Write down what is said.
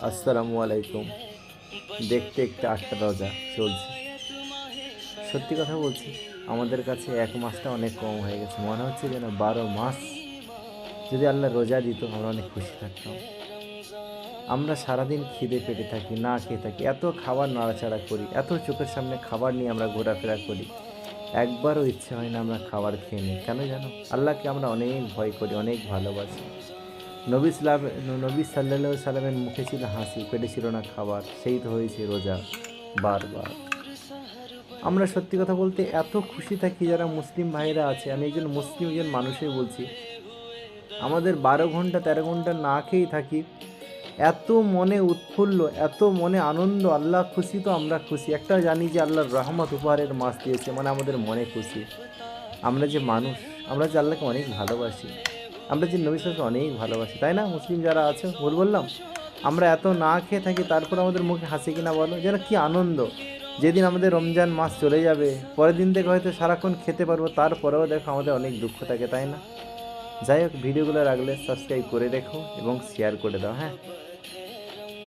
আসসালামু আলাইকুম। দেখতে দেখতে ৮টা রোজা চলছে। সত্যি কথা বলছি, আমাদের কাছে ১ মাসটা অনেক কম হয়ে গেছে। মনে হচ্ছে যেন ১২ মাস যদি আল্লাহ রোজা দিত আমরা অনেক খুশি থাকতাম। আমরা সারাদিন খিদে পেটে থাকি, না খেয়ে থাকি, এত খাবার নাড়াচাড়া করি, এত চোখের সামনে খাবার নিয়ে আমরা ঘোরাফেরা করি, একবারও ইচ্ছে হয় না আমরা খাবার খেয়ে নিই। কেন জানো? আল্লাহকে আমরা অনেক ভয় করি, অনেক ভালোবাসি। নবী সাল্লাম নবী সাল্লাল্লাহু সাল্লামের মুখে ছিল হাসি, পেটে ছিল না খাবার, সেই তো হয়েছে রোজা বারবার। আমরা সত্যি কথা বলতে এত খুশি থাকি যারা মুসলিম ভাইরা আছে, আমি একজন মুসলিম একজন মানুষই বলছি, আমাদের ১২ ঘন্টা ১৩ ঘন্টা না খেয়েই থাকি, এত মনে উৎফুল্ল, এত মনে আনন্দ, আল্লাহ খুশি তো আমরা খুশি। একটা জানি যে আল্লাহর রহমত উপহারের মাস দিয়েছে, মানে আমাদের মনে খুশি। আমরা যে মানুষ, আমরা যে আল্লাহকে অনেক ভালোবাসি, আমরা যে নবী সাল্লাল্লাহু অনেক ভালোবাসি, তাই না? মুসলিম যারা আছে, ভুল বললাম? আমরা এত না খেয়ে থাকি, তারপর আমাদের মুখে হাসি কিনা বলো, যেন কি আনন্দ। যেদিন আমাদের রমজান মাস চলে যাবে, পরের দিন থেকে হয়তো সারাক্ষণ খেতে পারবো, তারপরেও দেখো আমাদের অনেক দুঃখ থাকে, তাই না? যাই হোক, ভিডিওগুলো রাখলে সাবস্ক্রাইব করে রেখো এবং শেয়ার করে দাও, হ্যাঁ।